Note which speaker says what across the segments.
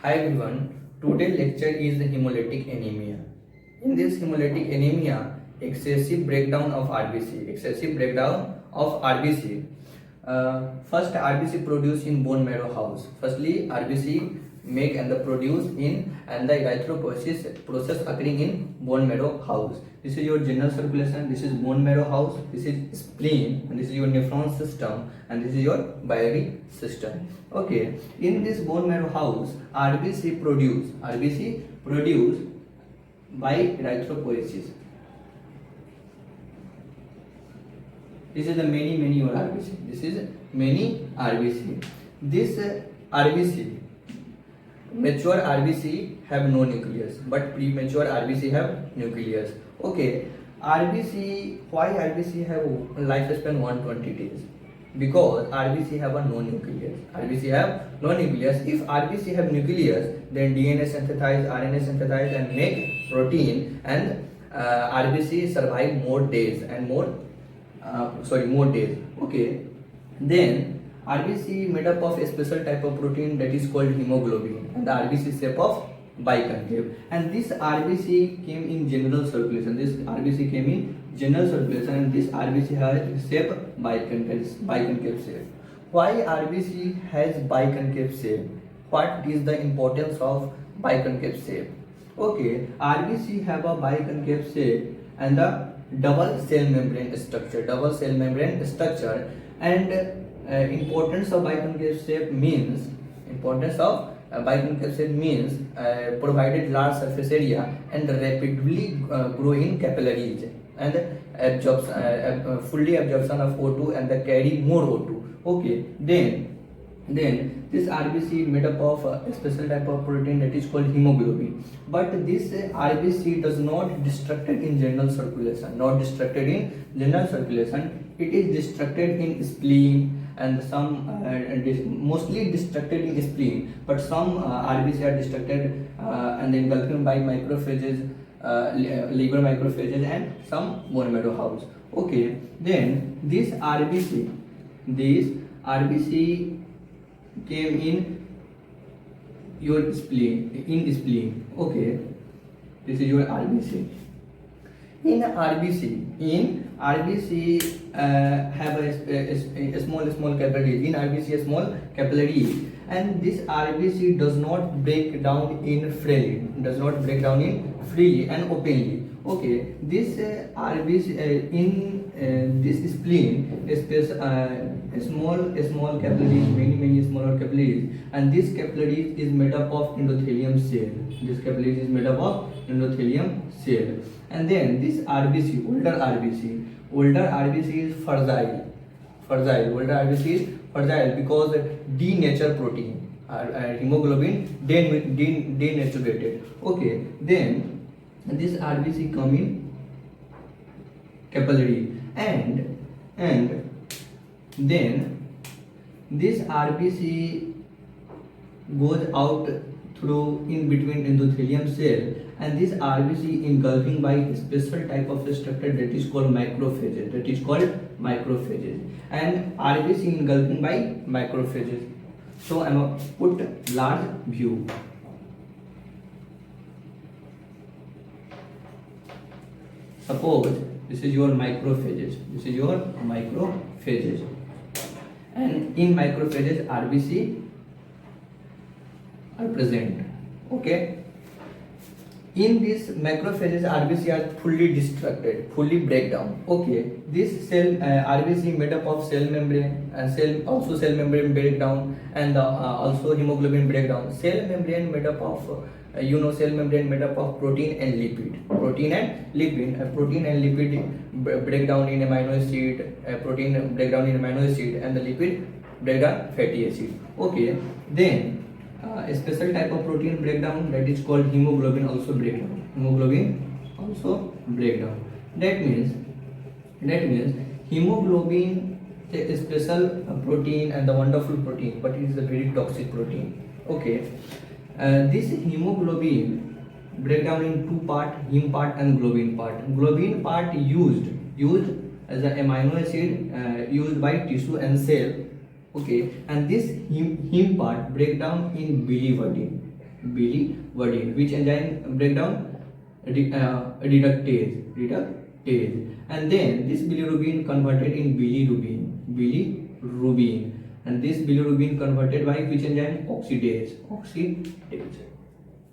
Speaker 1: Hi everyone, today lecture is the hemolytic anemia. In this hemolytic anemia, excessive breakdown of RBC. First RBC produced in bone marrow house. Firstly, RBC make and the produce in and the erythropoiesis process occurring in bone marrow house. This is your general circulation, this is bone marrow house, this is spleen, and this is your nephron system, and this is your biliary system. Okay, in this bone marrow house, RBC produced by erythropoiesis. This is the many your RBC. This is many RBC. This RBC, mature RBC have no nucleus, but premature RBC have nucleus. Okay, RBC, why RBC have lifespan 120 days? Because RBC have a no nucleus. RBC have no nucleus. If RBC have nucleus, then DNA synthesize, RNA synthesize, and make protein, and RBC survive more days and more days. Okay, then RBC made up of a special type of protein that is called hemoglobin, and the RBC shape of biconcave, and this RBC came in general circulation. This RBC came in general circulation, and this RBC has shape biconcave shape. Why RBC has biconcave shape? What is the importance of biconcave shape? Okay, RBC have a biconcave shape and the double cell membrane structure, and importance of biconcave shape means provided large surface area and rapidly grow in capillaries and fully absorption of O2 and the carry more O2. Okay, then this RBC made up of a special type of protein that is called hemoglobin, but this RBC does not destructed in general circulation. It is destructed in spleen, and some mostly destructed in spleen, but some RBC are destructed and engulfed by macrophages, liver macrophages, and some bone marrow house. Okay, then this RBC came in your spleen. Okay, this is your RBC. In RBC have a small capillaries. In RBC a small capillaries, and this RBC does not break down in freely and openly. Okay, this RBC in this spleen is a small capillaries, many smaller capillaries, and this capillaries is made up of endothelium cell. And then this RBC, older RBC is fragile. Because denatured protein, hemoglobin denaturated. Okay, then this RBC come in capillary, and then this RBC goes out through in between endothelium cell, and this RBC engulfing by a special type of structure that is called macrophages. And RBC engulfing by macrophages. So I am put large view. Suppose this is your macrophages. And in macrophages RBC are present. Okay, in these macrophages RBC are fully break down. Okay, this cell RBC made up of cell membrane, and cell membrane breakdown, and also hemoglobin breakdown. Cell membrane made up of protein and lipid. Protein and lipid breakdown in amino acid, protein breakdown in amino acid, and the lipid breakdown fatty acid. Okay, then a special type of protein breakdown that is called hemoglobin also breakdown. That means hemoglobin is a special protein and the wonderful protein, but it is a very toxic protein. Okay, this hemoglobin breakdown in two part, heme part and globin part. Globin part used as an amino acid used by tissue and cell. Okay, and this heme part break down in biliverdin. biliverdin. Which enzyme breakdown? Reductase. And then this bilirubin converted in bilirubin, and this bilirubin converted by which enzyme? Oxidase.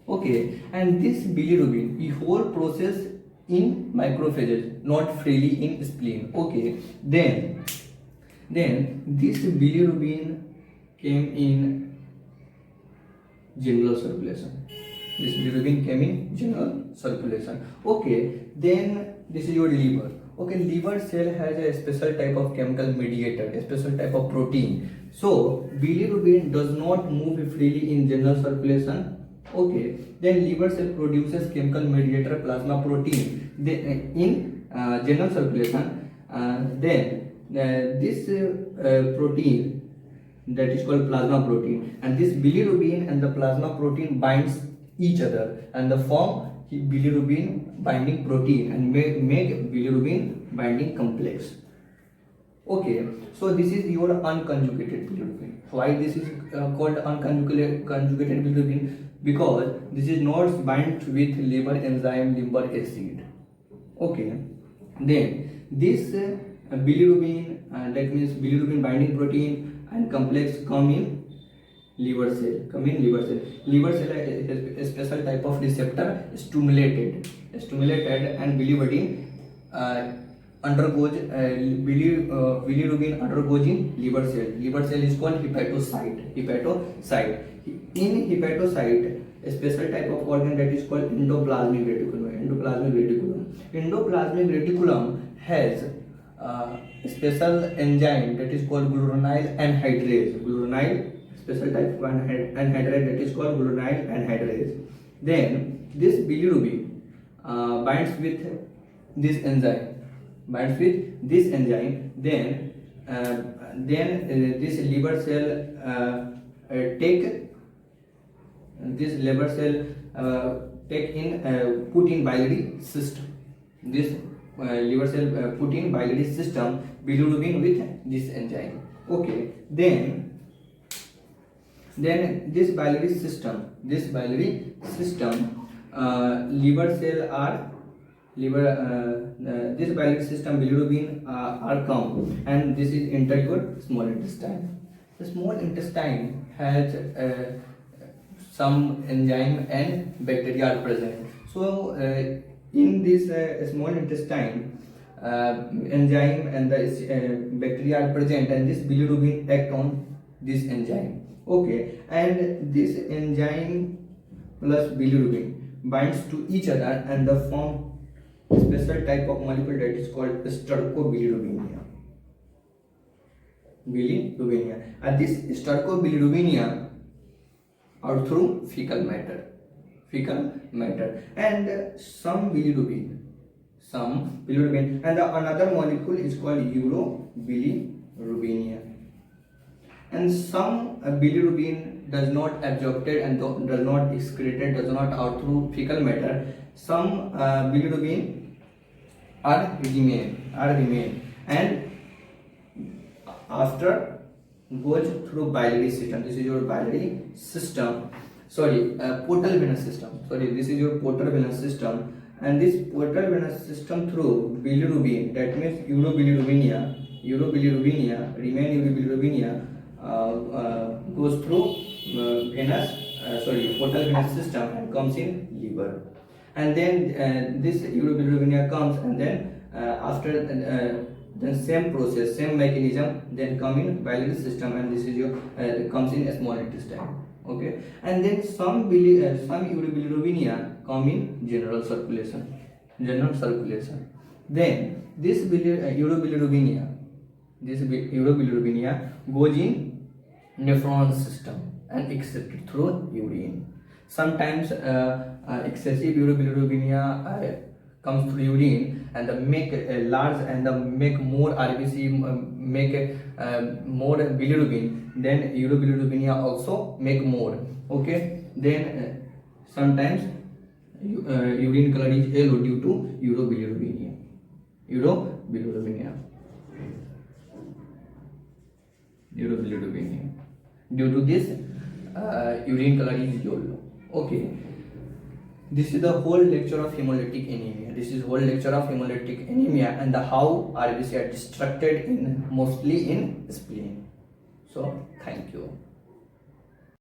Speaker 1: Okay, and this bilirubin, the whole process in macrophages, not freely in spleen. Okay, then this bilirubin came in general circulation. Okay, then this is your liver. Okay, liver cell has a special type of chemical mediator, a special type of protein. So bilirubin does not move freely in general circulation. Okay, then liver cell produces chemical mediator plasma protein in general circulation. Then this protein, that is called plasma protein, and this bilirubin and the plasma protein binds each other and the form bilirubin binding protein and make bilirubin binding complex. Okay, so this is your unconjugated bilirubin. Why this is called unconjugated bilirubin? Because this is not bind with liver enzyme, liver acid. Okay, then this bilirubin, that means bilirubin binding protein and complex come in liver cell. Liver cell is a special type of receptor stimulated, and bilirubin undergoes bilirubin undergoes in liver cell. Liver cell is called hepatocyte. In hepatocyte, a special type of organ that is called endoplasmic reticulum has a special enzyme that is called glucuronide anhydrase. Special type of anhydrase that is called glucuronide anhydrase. Then this bilirubin binds with this enzyme. Then this liver cell put in biliary system. This liver cell put in biliary system bilirubin with this enzyme. Okay, then this biliary system this biliary system bilirubin are come, and this is enter your small intestine. The small intestine has some enzyme and bacteria are present. So in this small intestine, enzyme and the bacteria are present, and this bilirubin act on this enzyme. Okay, and this enzyme plus bilirubin binds to each other and the form special type of molecule that is called stercobilirubinemia. And this stercobilirubinemia out through fecal matter, and some bilirubin, and another molecule is called urobilirubinemia. And some bilirubin does not absorbed and does not excreted, does not out through fecal matter. Some bilirubin are remain, and after goes through biliary system. This is your biliary system. Portal venous system. This is your portal venous system, and this portal venous system through bilirubin, that means urobilirubinemia, goes through portal venous system and comes in liver, and then this urobilirubinemia comes, and then after then same process, same mechanism, then come in biliary system, and this is your comes in small intestine. Okay, and then some urobilirubinemia come in general circulation. Then this urobilirubinemia goes in nephron system and excreted through urine. Sometimes excessive urobilirubinemia comes through urine and make large and make more RBC, make more bilirubin. Then urobilirubinemia also make more. Okay, then sometimes urine color is yellow due to urobilirubinemia. Due to this urine color is yellow. Okay. This is the whole lecture of hemolytic anemia. This is whole lecture of hemolytic anemia and the how RBC are destructed in mostly in spleen. So thank you.